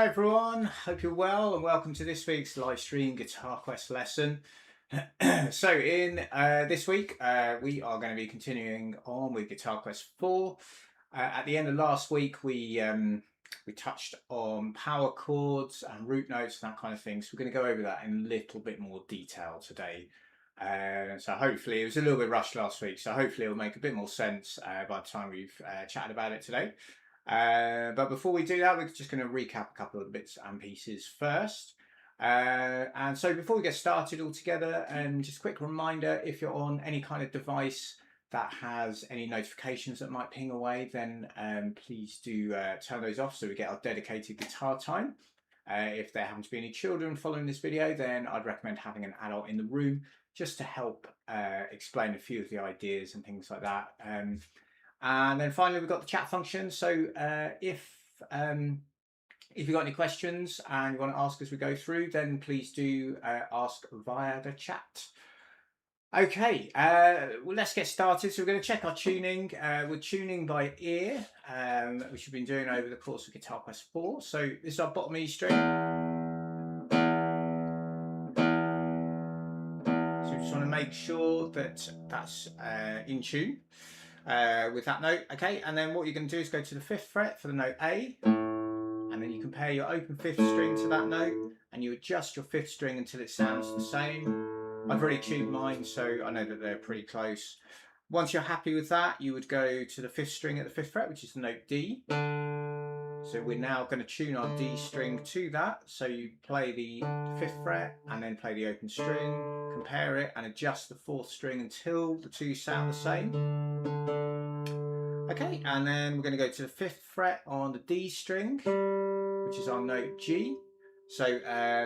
Hi everyone, hope you're well and welcome to this week's live stream GuitarQuest lesson. So in this week we are going to be continuing on with GuitarQuest 4. At the end of last week we touched on power chords and root notes and that kind of thing, so we're going to go over that in a little bit more detail today. So hopefully, it was a little bit rushed last week, so hopefully it'll make a bit more sense by the time we've chatted about it today. But before we do that, we're just going to recap a couple of the bits and pieces first. And so before we get started all together, just a quick reminder, if you're on any kind of device that has any notifications that might ping away, then please do turn those off so we get our dedicated guitar time. If there happen to be any children following this video, then I'd recommend having an adult in the room just to help explain a few of the ideas and things like that. And then finally, we've got the chat function. So if you've got any questions and you want to ask as we go through, then please do ask via the chat. Okay, well, let's get started. So we're going to check our tuning. We're tuning by ear, which we've been doing over the course of GuitarQuest 4. So this is our bottom E string. So we just want to make sure that that's in tune with that note. Okay, and then what you're going to do is go to the 5th fret for the note A, and then you compare your open 5th string to that note, and you adjust your 5th string until it sounds the same. I've already tuned mine, so I know that they're pretty close. Once you're happy with that, you would go to the 5th string at the 5th fret, which is the note D. So we're now going to tune our D string to that. So you play the 5th fret and then play the open string, compare it and adjust the 4th string until the two sound the same. Okay, and then we're going to go to the 5th fret on the D string, which is our note G. So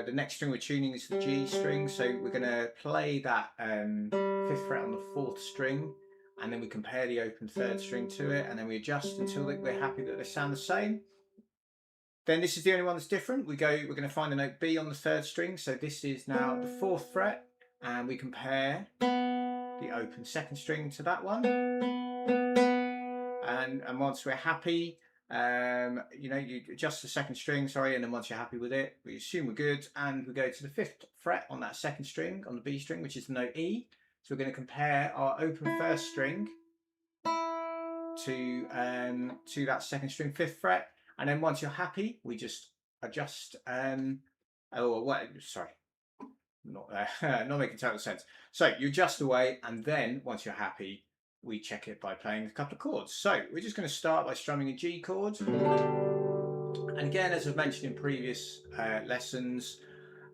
the next string we're tuning is the G string. So we're going to play that 5th fret on the 4th string, and then we compare the open 3rd string to it, and then we adjust until we're happy that they sound the same. Then this is the only one that's different. We're going to find the note B on the 3rd string. So this is now the 4th fret, and we compare the open 2nd string to that one. And once we're happy, you adjust the 2nd string, and then once you're happy with it, we assume we're good, and we go to the 5th fret on that 2nd string, on the B string, which is the note E. So we're going to compare our open 1st string to that 2nd string, 5th fret, and then once you're happy, we just adjust. Not making total sense. So you adjust away, and then once you're happy, we check it by playing a couple of chords. So we're just going to start by strumming a G chord. And again, as I've mentioned in previous lessons,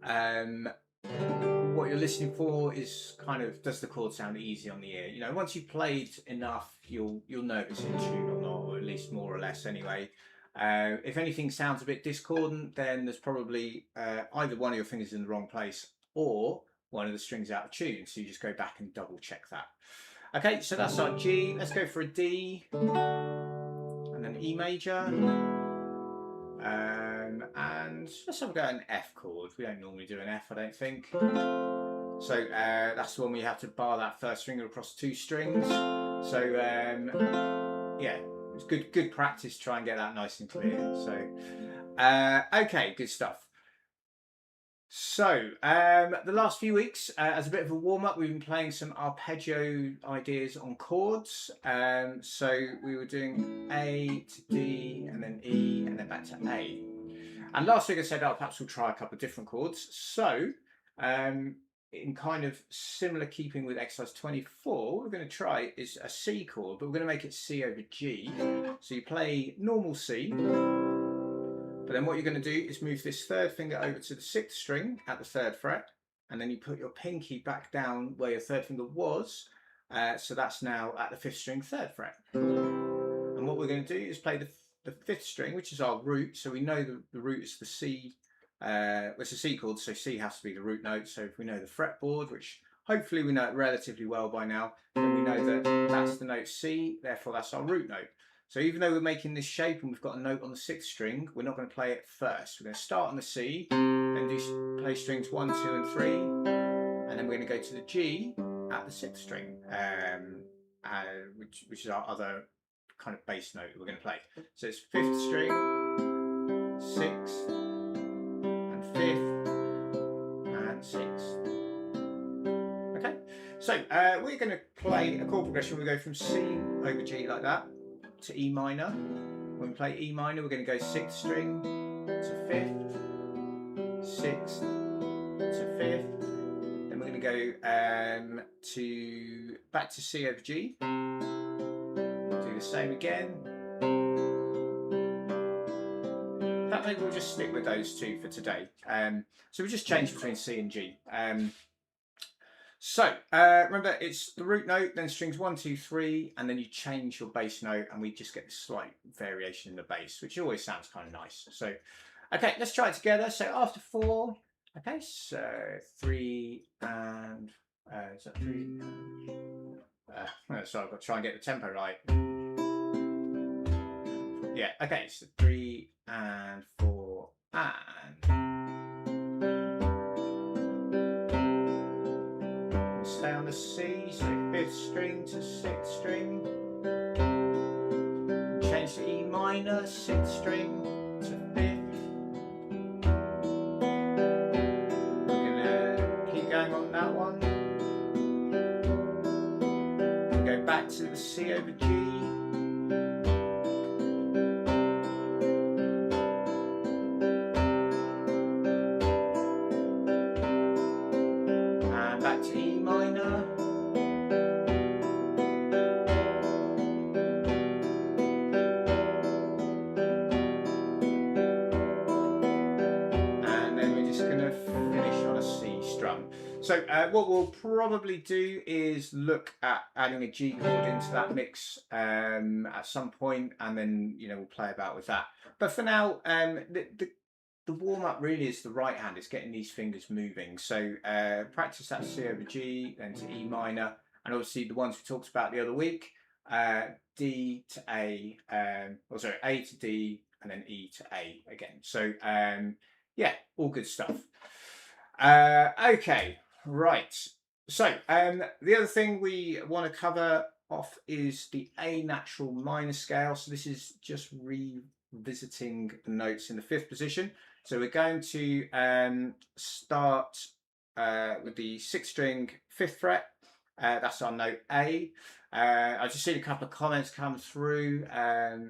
what you're listening for is kind of, does the chord sound easy on the ear? You know, once you've played enough, you'll know if it's in tune or not, or at least more or less anyway. If anything sounds a bit discordant, then there's probably either one of your fingers in the wrong place or one of the strings out of tune. So you just go back and double check that. Okay, so that's our G. Let's go for a D, and then E major, and let's have a go at an F chord. We don't normally do an F, I don't think. So that's the one where you have to bar that 1st string across 2 strings. So yeah, it's good practice to try and get that nice and clear. So okay, good stuff. So the last few weeks, as a bit of a warm-up, we've been playing some arpeggio ideas on chords. So we were doing A to D, and then E, and then back to A. And last week I said, perhaps we'll try a couple of different chords. So in kind of similar keeping with exercise 24, what we're going to try is a C chord, but we're going to make it C over G. So you play normal C. But then what you're going to do is move this 3rd finger over to the 6th string at the 3rd fret, and then you put your pinky back down where your 3rd finger was. So that's now at the 5th string, 3rd fret. And what we're going to do is play the 5th string, which is our root. So we know the root is the C. It's a C chord, so C has to be the root note. So if we know the fretboard, which hopefully we know it relatively well by now, then we know that that's the note C, therefore that's our root note. So even though we're making this shape and we've got a note on the 6th string, we're not going to play it first. We're going to start on the C, then play strings 1, 2, and 3, and then we're going to go to the G at the 6th string, which is our other kind of bass note we're going to play. So it's 5th string, 6th, So we're going to play a chord progression. We go from C over G like that to E minor. When we play E minor, we're going to go 6th string to 5th, 6th to 5th. Then we're going to go back to C over G. Do the same again. In fact, maybe we'll just stick with those two for today. So we just change between C and G. Remember, it's the root note, then strings 1, 2, 3, and then you change your bass note, and we just get this slight variation in the bass, which always sounds kind of nice. So, okay, let's try it together. So after 4, okay, so 3 and is that 3? So I've got to try and get the tempo right. Yeah, okay, so 3 and 4 and. Stay on the C, so 5th string to 6th string. Change to E minor, 6th string to 5th. We're gonna keep going on that one. Go back to the C over G. And back to E minor. So what we'll probably do is look at adding a G chord into that mix at some point, and then we'll play about with that. But for now, the warm up really is the right hand. It's getting these fingers moving. So practice that C over G, then to E minor, and obviously the ones we talked about the other week, D to A, A to D, and then E to A again. So yeah, all good stuff. Okay. Right, so the other thing we want to cover off is the A natural minor scale. So this is just revisiting the notes in the 5th position. So we're going to start with the 6th string, 5th fret. That's our note A. I've just seen a couple of comments come through. Yeah,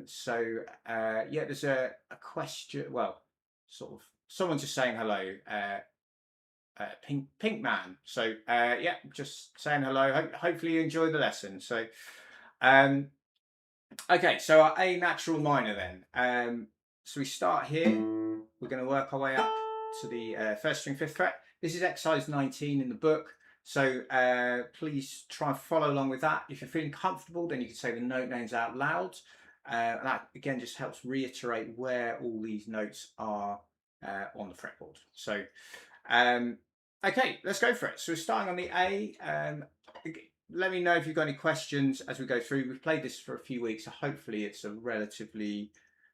there's a question, well, sort of, someone just saying hello. Pink Man. So yeah, just saying hello. Hopefully you enjoy the lesson. So okay, so our A natural minor then. So we start here. We're going to work our way up to the 1st string 5th fret. This is exercise 19 in the book. So please try and follow along with that. If you're feeling comfortable, then you can say the note names out loud. That again just helps reiterate where all these notes are on the fretboard. So okay, let's go for it. So we're starting on the A. Let me know if you've got any questions as we go through. We've played this for a few weeks, so hopefully it's a relatively,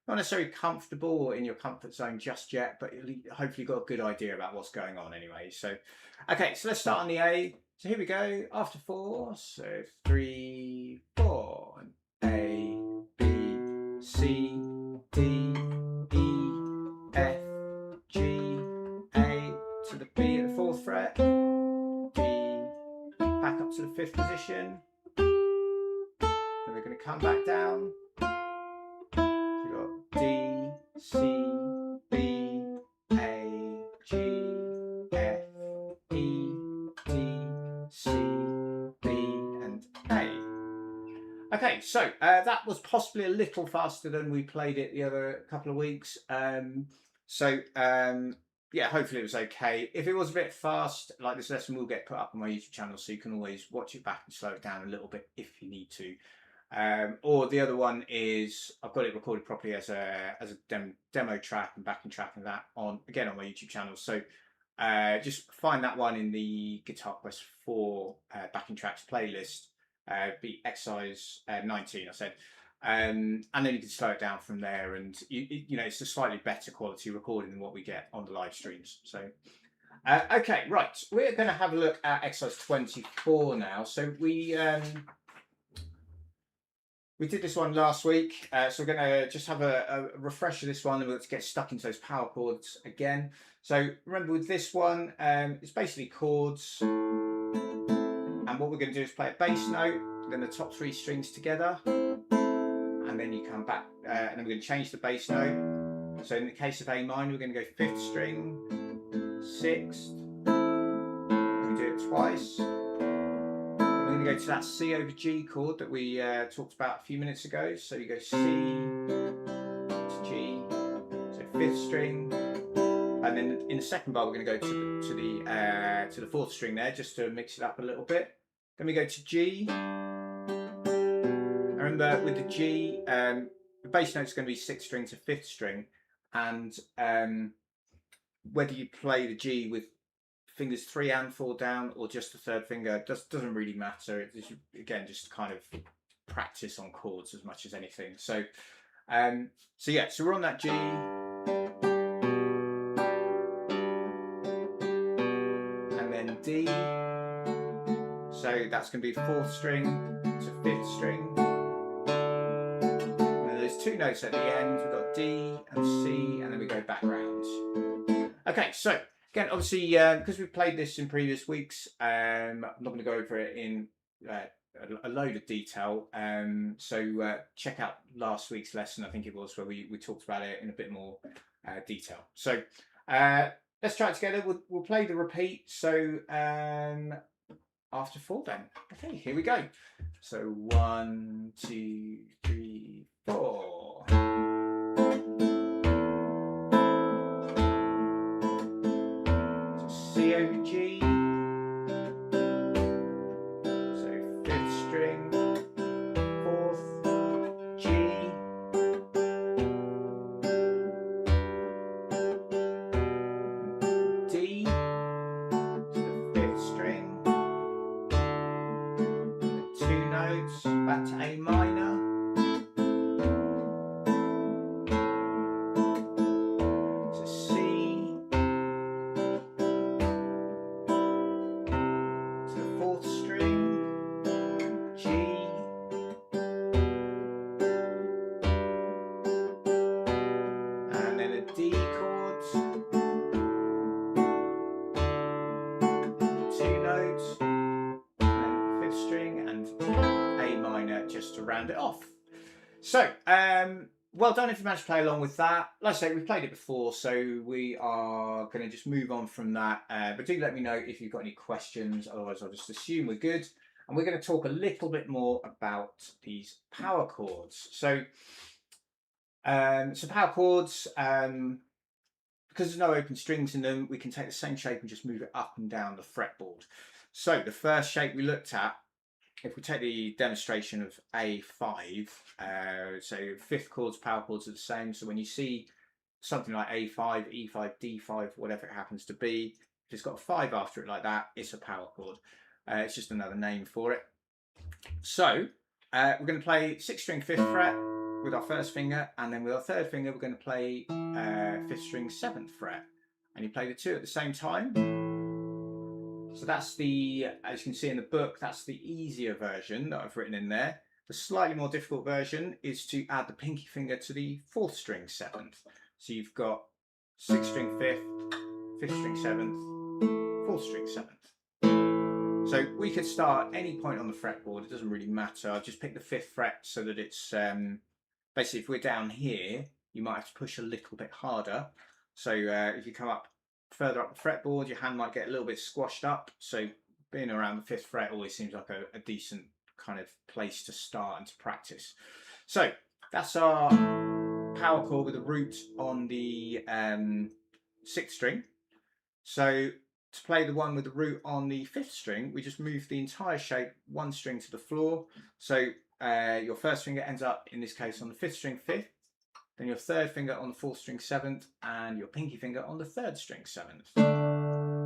not necessarily comfortable or in your comfort zone just yet, but hopefully you've got a good idea about what's going on anyway. So, okay, so let's start on the A. So here we go, after 4, so 3, 4, and A, B, C, D, E, F, G, A, to the B at the 4th fret, D, back up to the 5th position, then we're going to come back down, so we've got D, C, B, A, G, F, E, D, C, B, and A. Okay, so that was possibly a little faster than we played it the other couple of weeks. Yeah, hopefully it was okay. If it was a bit fast, like this lesson will get put up on my YouTube channel, so you can always watch it back and slow it down a little bit if you need to. Or the other one is I've got it recorded properly as a demo track and backing track, and that on again on my YouTube channel. So just find that one in the GuitarQuest 4 backing tracks playlist. Be exercise 19, I said. And then you can slow it down from there, and it's a slightly better quality recording than what we get on the live streams. So okay, right, we're going to have a look at exercise 24 now. So we did this one last week, so we're going to just have a refresher of this one, and let's get stuck into those power chords again. So remember with this one, it's basically chords And what we're going to do is play a bass note, then the top 3 strings together, and then you come back, and then we're going to change the bass note. So in the case of A minor, we're going to go 5th string, 6th, and we do it twice. We're going to go to that C over G chord that we talked about a few minutes ago. So you go C to G, so 5th string, and then in the second bar we're going to go to the 4th string there, just to mix it up a little bit. Then we go to G. Remember with the G, the bass note is going to be 6th string to 5th string, and whether you play the G with fingers 3 and 4 down or just the 3rd finger doesn't really matter. It's, again, just kind of practice on chords as much as anything. So yeah, so we're on that G, and then D. So that's going to be 4th string to 5th string. And then there's 2 notes at the end. We've got D and C, and then we go back round. Okay, so again, obviously, because we've played this in previous weeks, I'm not going to go over it in a load of detail. So check out last week's lesson, I think it was, where we talked about it in a bit more detail. So let's try it together. We'll play the repeat. So after 4 then. Okay, here we go. So 1, 2, 3, 4. C over G, so 5th string, 4th, G, D, to the 5th string, 2 notes, back to A minor, to C, D chords, 2 notes, and 5th string and A minor just to round it off. So, well done if you managed to play along with that. Like I say, we've played it before, so we are going to just move on from that. But do let me know if you've got any questions, otherwise I'll just assume we're good. And we're going to talk a little bit more about these power chords. So power chords, because there's no open strings in them, we can take the same shape and just move it up and down the fretboard. So the first shape we looked at, if we take the demonstration of A5, so 5th chords, power chords are the same. So when you see something like A5, E5, D5, whatever it happens to be, if it's got a 5 after it like that, it's a power chord. It's just another name for it. So we're going to play 6th string 5th fret with our 1st finger, and then with our 3rd finger we're going to play 5th string 7th fret, and you play the 2 at the same time. So that's the, as you can see in the book, that's the easier version that I've written in there. The slightly more difficult version is to add the pinky finger to the 4th string 7th. So you've got 6th string 5th, 5th string 7th, 4th string 7th. So we could start at any point on the fretboard, it doesn't really matter. I've just picked the 5th fret so that it's, basically if we're down here, you might have to push a little bit harder. So if you come up further up the fretboard, your hand might get a little bit squashed up. So being around the 5th fret always seems like a decent kind of place to start and to practice. So that's our power chord with a root on the 6th string. So to play the one with the root on the 5th string, we just move the entire shape 1 string to the floor. So your 1st finger ends up, in this case, on the 5th string 5th, then your 3rd finger on the 4th string 7th, and your pinky finger on the 3rd string 7th.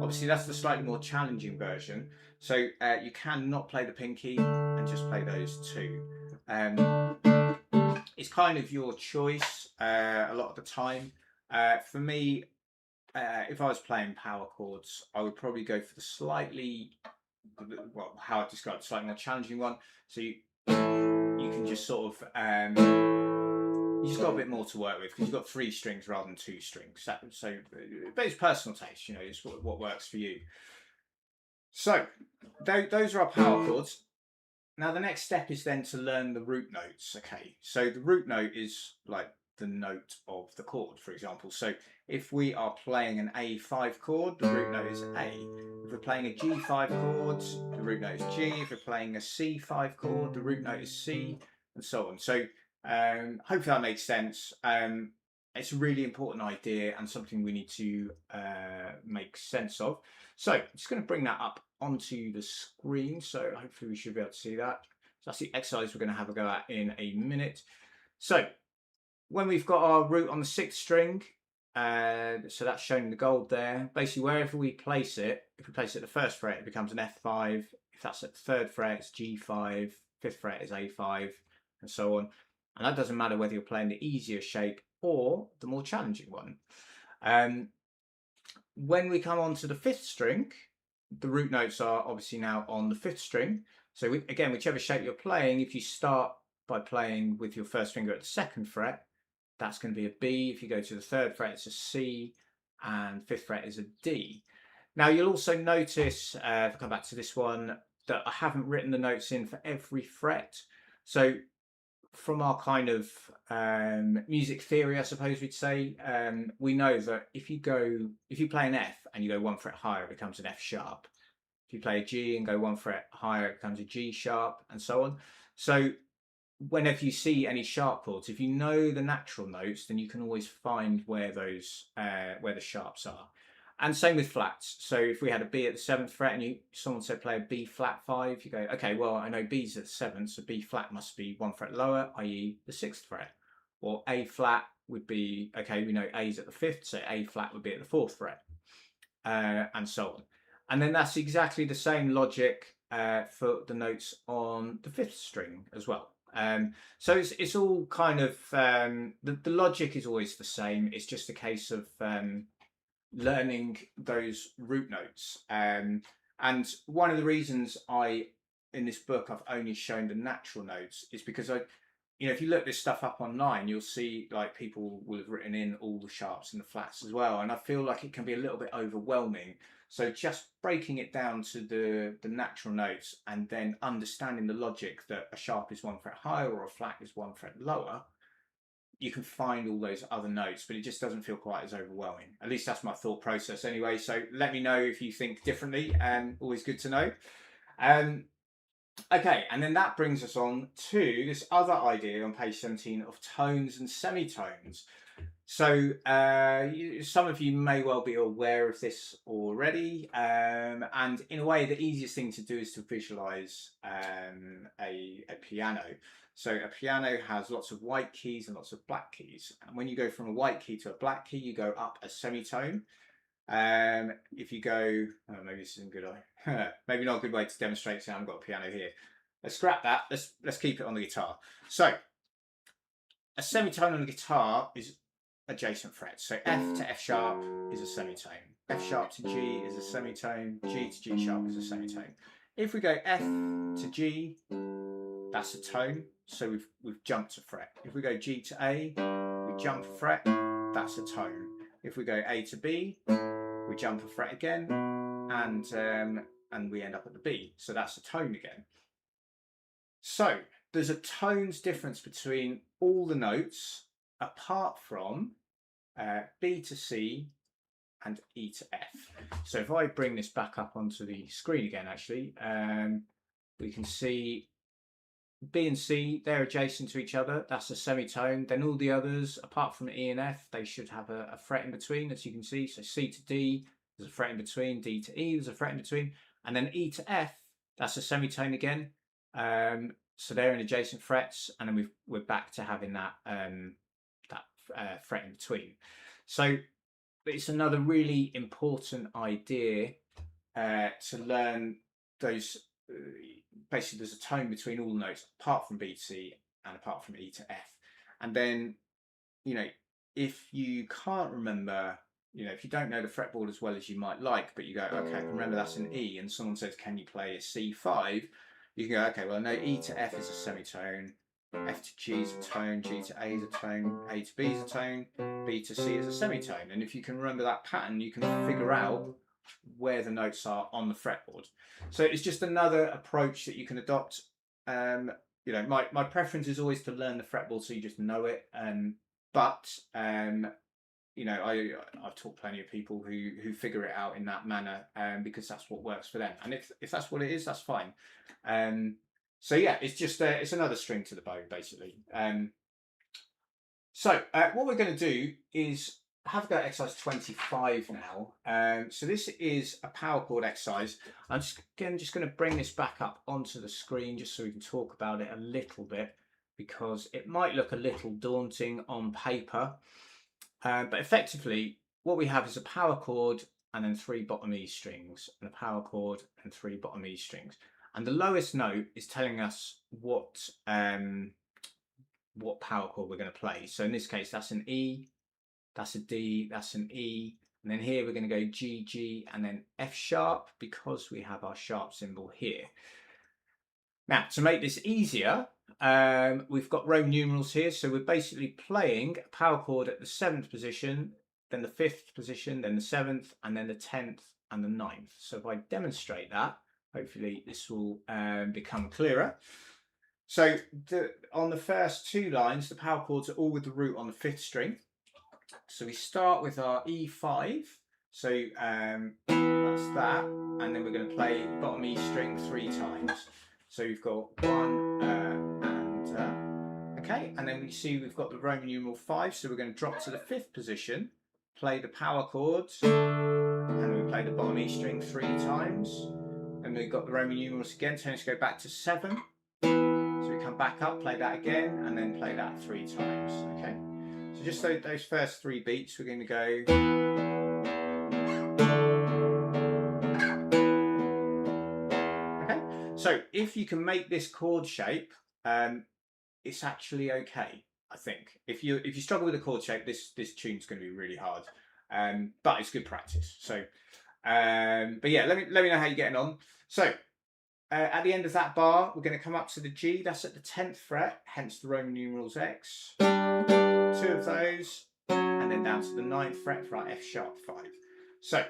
Obviously that's the slightly more challenging version, so you can not play the pinky and just play those 2. It's kind of your choice a lot of the time. For me, if I was playing power chords, I would probably go for the slightly, well, how I described, slightly more challenging one. So you can just sort of, you just got a bit more to work with because you've got 3 strings rather than 2 strings. So, but it's personal taste, you know, it's what works for you. So those are our power chords. Now the next step is then to learn the root notes. Okay, so the root note is like the note of the chord, for example. So if we are playing an A5 chord, the root note is A. If we're playing a G5 chord, the root note is G. If we're playing a C5 chord, the root note is C, and so on. So hopefully that makes sense. It's a really important idea and something we need to make sense of. So I'm just going to bring that up onto the screen. So hopefully we should be able to see that. So that's the exercise we're going to have a go at in a minute. So when we've got our root on the 6th string, so that's shown in the gold there. Basically, wherever we place it, if we place it at the 1st fret, it becomes an F5. If that's at the 3rd fret, it's G5. 5th fret is A5, and so on. And that doesn't matter whether you're playing the easier shape or the more challenging one. When we come on to the 5th string, the root notes are obviously now on the 5th string. So again, whichever shape you're playing, if you start by playing with your 1st finger at the 2nd fret, that's going to be a B. If you go to the 3rd fret, it's a C, and 5th fret is a D. Now you'll also notice, if I come back to this one, that I haven't written the notes in for every fret. So from our kind of music theory, I suppose we'd say, we know that if you play an F and you go 1 fret higher, it becomes an F sharp. If you play a G and go 1 fret higher, it becomes a G sharp, and so on. So whenever you see any sharp chords, if you know the natural notes, then you can always find where those where the sharps are. And same with flats. So if we had a B at the 7th fret and someone said play a B flat 5, you go, okay, well, I know B's at the 7th, so B flat must be 1 fret lower, i.e. the 6th fret. Or A flat would be, okay, we know A's at the 5th, so A flat would be at the 4th fret, and so on. And then that's exactly the same logic for the notes on the 5th string as well. So it's all kind of, the logic is always the same. It's just a case of learning those root notes. And one of the reasons in this book, I've only shown the natural notes is because if you look this stuff up online, you'll see like people will have written in all the sharps and the flats as well. And I feel like it can be a little bit overwhelming. So just breaking it down to the natural notes and then understanding the logic that a sharp is 1 fret higher or a flat is 1 fret lower, you can find all those other notes, but it just doesn't feel quite as overwhelming. At least that's my thought process anyway. So let me know if you think differently. Always good to know. Okay, and then that brings us on to this other idea on page 17 of tones and semitones. So some of you may well be aware of this already, and in a way the easiest thing to do is to visualize a piano. So a piano has lots of white keys and lots of black keys, and when you go from a white key to a black key, you go up a semitone. If you go, maybe this isn't good, maybe not a good way to demonstrate, so I haven't got a piano here. Let's scrap that, let's keep it on the guitar. So a semitone on the guitar is adjacent frets. So F to F sharp is a semitone. F sharp to G is a semitone. G to G sharp is a semitone. If we go F to G, that's a tone. So we've jumped a fret. If we go G to A, we jump a fret. That's a tone. If we go A to B, we jump a fret again, and we end up at the B. So that's a tone again. So there's a tones difference between all the notes apart from B to C and E to F. So if I bring this back up onto the screen again, actually, we can see B and C, they're adjacent to each other. That's a semitone. Then all the others, apart from E and F, they should have a fret in between, as you can see. So C to D, there's a fret in between. D to E, there's a fret in between. And then E to F, that's a semitone again. So they're in adjacent frets, and then we're back to having that fret in between. So it's another really important idea to learn those. Basically, there's a tone between all the notes apart from B to C and apart from E to F. And then, if you can't remember, if you don't know the fretboard as well as you might like, but you go, okay, remember that's an E, and someone says, can you play a C5? You can go, okay, well, I know E to F is a semitone, F to G is a tone, G to A is a tone, A to B is a tone, B to C is a semitone. And if you can remember that pattern, you can figure out where the notes are on the fretboard. So it's just another approach that you can adopt. You know, my preference is always to learn the fretboard so you just know it. But you know, I've taught plenty of people who figure it out in that manner, because that's what works for them. And if that's what it is, that's fine. So yeah, it's just it's another string to the bow, basically. So what we're going to do is have a go at exercise 25 now. So this is a power chord exercise. I'm just going to bring this back up onto the screen just so we can talk about it a little bit, because it might look a little daunting on paper. But effectively, what we have is a power chord and then 3 bottom E strings, and a power chord and 3 bottom E strings. And the lowest note is telling us what power chord we're going to play. So in this case, that's an E, that's a D, that's an E, and then here we're going to go G, G, and then F sharp, because we have our sharp symbol here. Now, to make this easier, we've got Roman numerals here, so we're basically playing a power chord at the 7th position, then the 5th position, then the 7th, and then the 10th and the 9th. So if I demonstrate that, hopefully this will become clearer. So on the first 2 lines, the power chords are all with the root on the 5th string. So we start with our E5, so that's that, and then we're going to play bottom E string 3 times. So we've got 1 and okay, and then we see we've got the Roman numeral 5, so we're going to drop to the 5th position, play the power chords, and we play the bottom E string 3 times. And we've got the Roman numerals again, so let's go back to 7. So we come back up, play that again, and then play that 3 times. Okay. So just those first 3 beats, we're going to go. Okay. So if you can make this chord shape, it's actually okay. I think if you struggle with the chord shape, this tune's going to be really hard. But it's good practice. So, but yeah, let me know how you're getting on. So. At the end of that bar, we're going to come up to the G, that's at the 10th fret, hence the Roman numerals X. 2 of those, and then down to the 9th fret for our F sharp 5. So,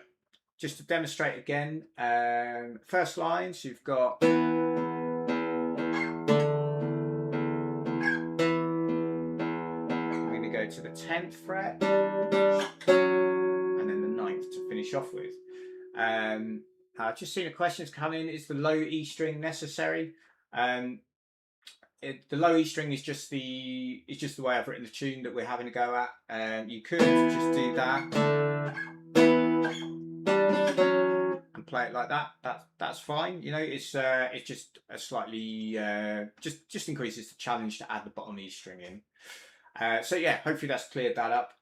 just to demonstrate again, first lines, you've got. I'm going to go to the 10th fret, and then the 9th to finish off with. I've just seen a question that's come in. Is the low E string necessary? The low E string is just the way I've written the tune that we're having a go at. You could just do that and play it like that. That's fine. You know, it's just a slightly just increases the challenge to add the bottom E string in. So yeah, hopefully that's cleared that up.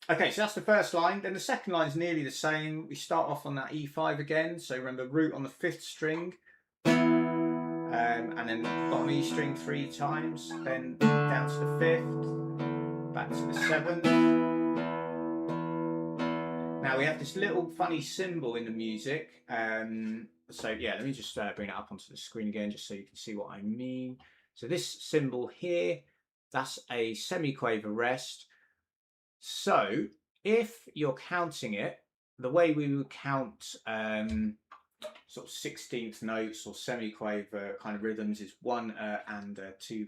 Okay, so that's the first line. Then the second line is nearly the same. We start off on that E5 again. So remember, root on the 5th string, and then bottom E string 3 times. Then down to the 5th, back to the 7th. Now we have this little funny symbol in the music. So yeah, let me just bring it up onto the screen again, just so you can see what I mean. So this symbol here, that's a semiquaver rest. So if you're counting it, the way we would count sort of 16th notes or semiquaver kind of rhythms is 1 and 2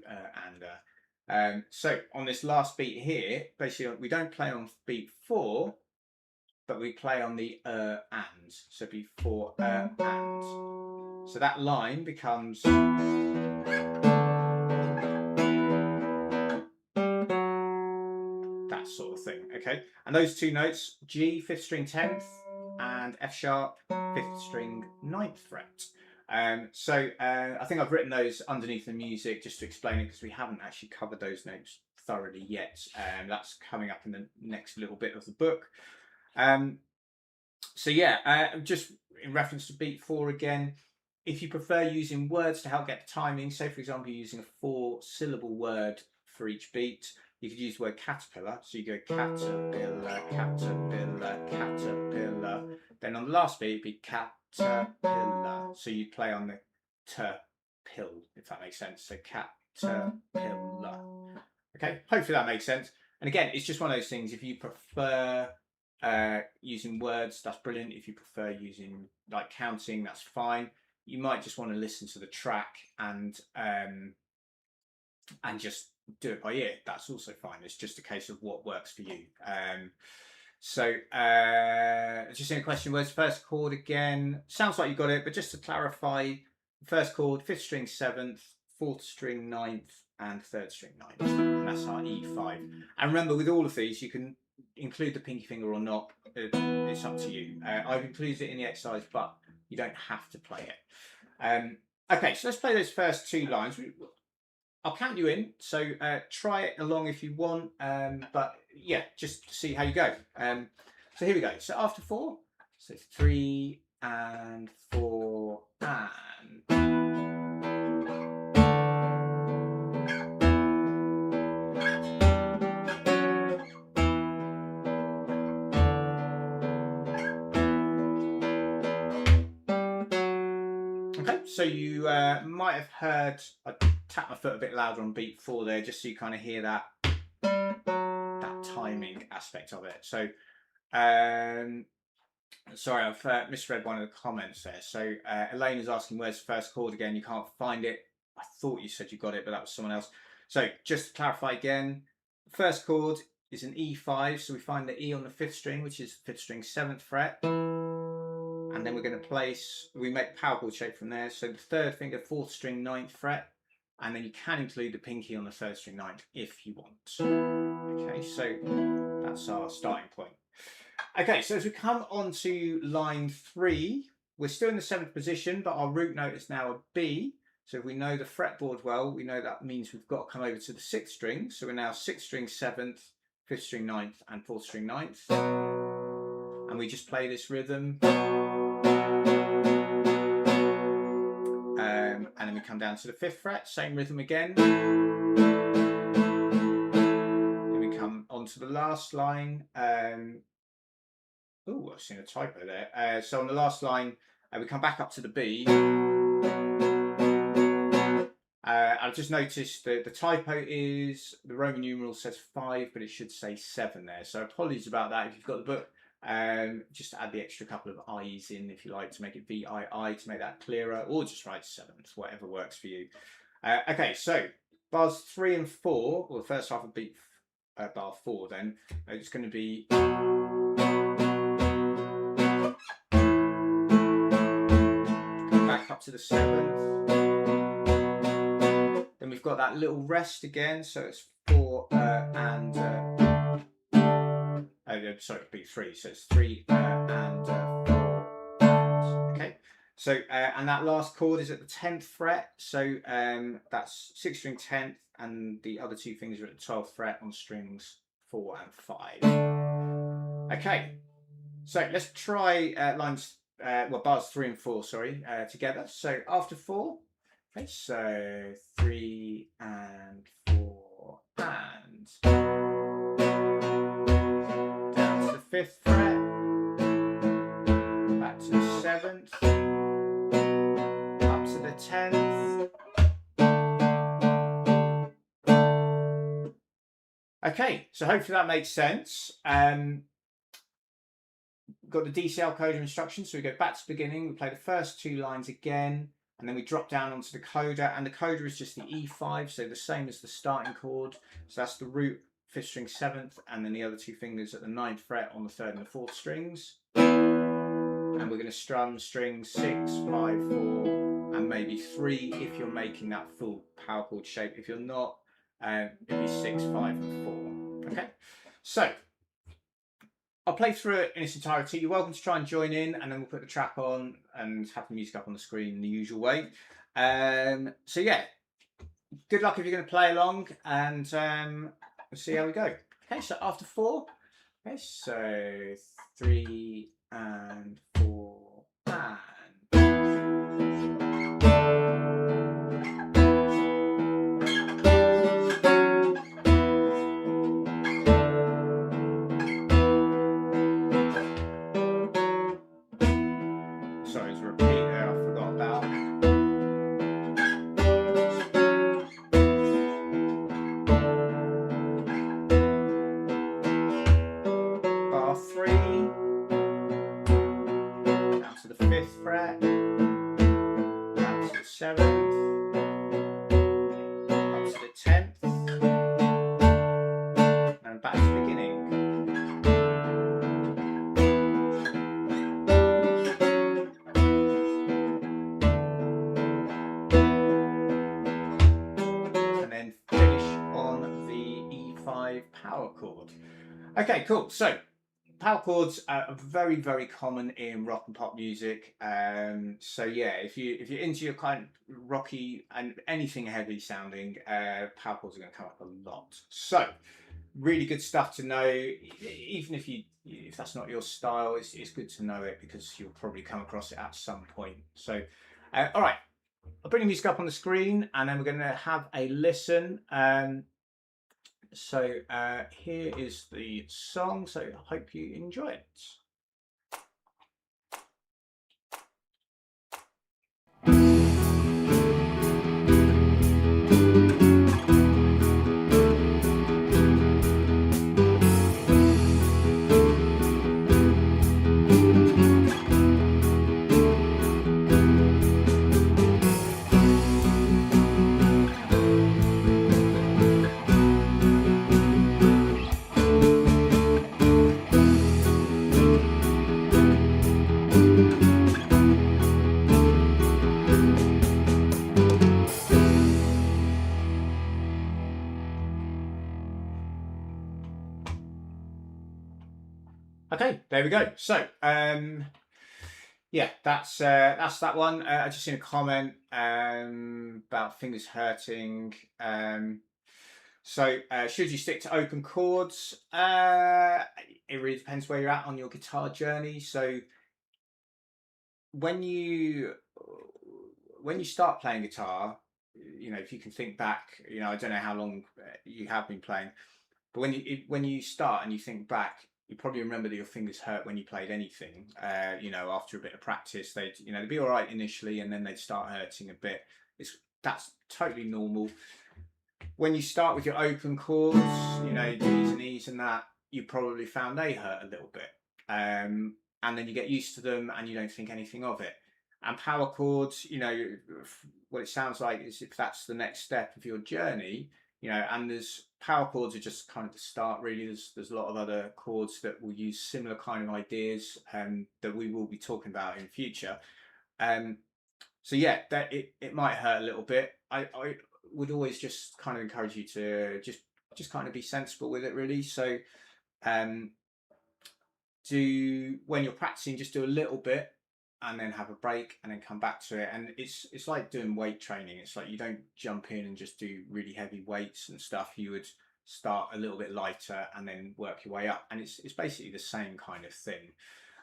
and. So on this last beat here, basically we don't play on beat 4, but we play on the and. So beat 4 and. So that line becomes. That sort of thing, okay? And those 2 notes, G, 5th string 10th, and F sharp, 5th string 9th fret. So I think I've written those underneath the music just to explain it, because we haven't actually covered those notes thoroughly yet. That's coming up in the next little bit of the book. So yeah, just in reference to beat 4 again, if you prefer using words to help get the timing, say for example you're using a 4-syllable word for each beat, you could use the word caterpillar. So you go caterpillar, caterpillar, caterpillar. Then on the last beat, it'd be caterpillar. So you play on the pill, if that makes sense. So caterpillar. Okay, hopefully that makes sense. And again, it's just one of those things, if you prefer using words, that's brilliant. If you prefer using like counting, that's fine. You might just want to listen to the track and just do it by ear. That's also fine. It's just a case of what works for you. Just in a question, where's first chord again? Sounds like you got it, but just to clarify, first chord, 5th string 7th, 4th string 9th, and 3rd string 9th. And that's our E5. And remember, with all of these, you can include the pinky finger or not. It's up to you. I've included it in the exercise, but you don't have to play it. Okay, so let's play those first 2 lines. I'll count you in, so try it along if you want, but yeah, just see how you go. So here we go. So after 4, so 3 and 4 and. Okay, so you might have heard I tap my foot a bit louder on beat 4 there, just so you kind of hear that timing aspect of it. So sorry, I've misread one of the comments there. So Elaine is asking, where's the first chord again? You can't find it. I thought you said you got it, but that was someone else. So just to clarify again, the first chord is an E5, so we find the E on the 5th string, which is 5th string 7th fret. And then we're going to we make power chord shape from there. So the 3rd finger, 4th string 9th fret, and then you can include the pinky on the 3rd string 9th if you want. Okay, so that's our starting point. Okay, so as we come on to line 3, we're still in the 7th position, but our root note is now a B. So if we know the fretboard well, we know that means we've got to come over to the 6th string. So we're now 6th string 7th, 5th string 9th, and 4th string 9th. And we just play this rhythm. And then we come down to the 5th fret, same rhythm again. Then we come onto the last line. Oh, I've seen a typo there. So on the last line, we come back up to the B. I've just noticed that the typo is, the Roman numeral says 5, but it should say 7 there. So apologies about that if you've got the book. Just add the extra couple of I's in if you like to make it VII to make that clearer, or just write 7th, whatever works for you. Okay, so bars 3 and 4, or the first half of beat bar 4 then, it's going to be come back up to the 7th. Then we've got that little rest again, so it's 4 and sorry, beat 3, so it's 3 and 4. Okay, so and that last chord is at the 10th fret, so that's 6th string 10th, and the other 2 fingers are at the 12th fret on strings 4 and 5. Okay, so let's try bars 3 and 4, sorry, together. So after 4, okay, so 3 and 4 and. 5th fret, back to the 7th, up to the 10th. Okay, so hopefully that makes sense. Got the DCL coda instructions, so we go back to the beginning, we play the first 2 lines again, and then we drop down onto the coda, and the coda is just the E5, so the same as the starting chord. So that's the root, 5th string 7th, and then the other 2 fingers at the 9th fret on the 3rd and the 4th strings. And we're going to strum strings 6, 5, 4, and maybe 3 if you're making that full power chord shape. If you're not, it'd be 6, 5, and 4. Okay, so I'll play through it in its entirety. You're welcome to try and join in, and then we'll put the track on and have the music up on the screen in the usual way. So yeah, good luck if you're going to play along, and we'll see how we go. Okay, so after 4, okay, so 3 and 4 and. Sorry, to repeat there, I forgot about. Bar 3. Okay, cool. So power chords are very, very common in rock and pop music. So yeah, if you're into your kind of rocky and anything heavy sounding, power chords are going to come up a lot. So really good stuff to know. Even if that's not your style, it's good to know it because you'll probably come across it at some point. So, all right, I'll bring the music up on the screen, and then we're going to have a listen. So here is the song. So I hope you enjoy it. Okay, there we go. So, yeah, that's that one. I just seen a comment about fingers hurting. So, should you stick to open chords? It really depends where you're at on your guitar journey. So, when you start playing guitar, you know, if you can think back, you know, I don't know how long you have been playing, but when you start and you think back, you probably remember that your fingers hurt when you played anything. You know, after a bit of practice, they'd be all right initially, and then they'd start hurting a bit. That's totally normal. When you start with your open chords, you know, G's and E's and that, you probably found they hurt a little bit, and then you get used to them and you don't think anything of it. And power chords, you know, what it sounds like is if that's the next step of your journey, you know, and there's power chords are just kind of the start really. There's a lot of other chords that will use similar kind of ideas that we will be talking about in future. So yeah, that it might hurt a little bit. I would always just kind of encourage you to just kind of be sensible with it really. So do when you're practicing, just do a little bit and then have a break and then come back to it. And it's like doing weight training. It's like you don't jump in and just do really heavy weights and stuff. You would start a little bit lighter and then work your way up. And it's basically the same kind of thing.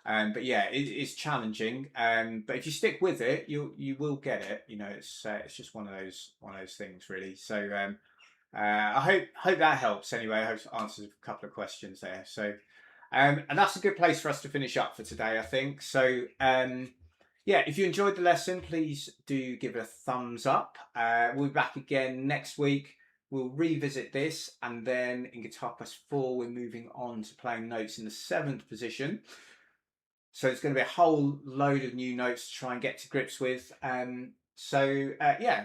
But yeah, it's challenging. But if you stick with it, you will get it. You know, it's just one of those things really. So I hope that helps. Anyway, I hope it answers a couple of questions there. So. And that's a good place for us to finish up for today, I think. So, yeah, if you enjoyed the lesson, please do give it a thumbs up. We'll be back again next week. We'll revisit this, and then in GuitarQuest 4, we're moving on to playing notes in the 7th position. So it's going to be a whole load of new notes to try and get to grips with. Yeah,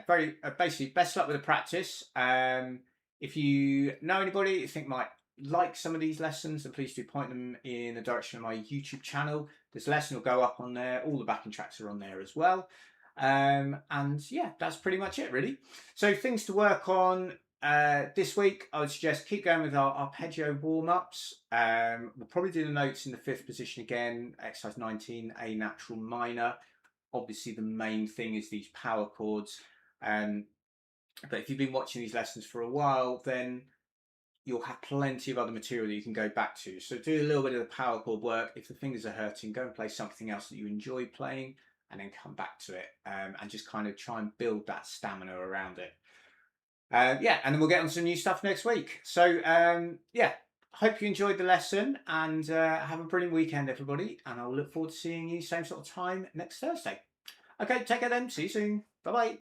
basically, best luck with the practice. If you know anybody you think might like some of these lessons, then please do point them in the direction of my YouTube channel. This lesson will go up on there. All the backing tracks are on there as well. And yeah, that's pretty much it really. So things to work on this week, I would suggest keep going with our arpeggio warm-ups. We'll probably do the notes in the 5th position again, exercise 19, A natural minor. Obviously the main thing is these power chords. But if you've been watching these lessons for a while, then you'll have plenty of other material that you can go back to. So do a little bit of the power chord work. If the fingers are hurting, go and play something else that you enjoy playing and then come back to it and just kind of try and build that stamina around it. Yeah, and then we'll get on some new stuff next week. So yeah, hope you enjoyed the lesson and have a brilliant weekend, everybody. And I'll look forward to seeing you same sort of time next Thursday. Okay, take care then. See you soon. Bye-bye.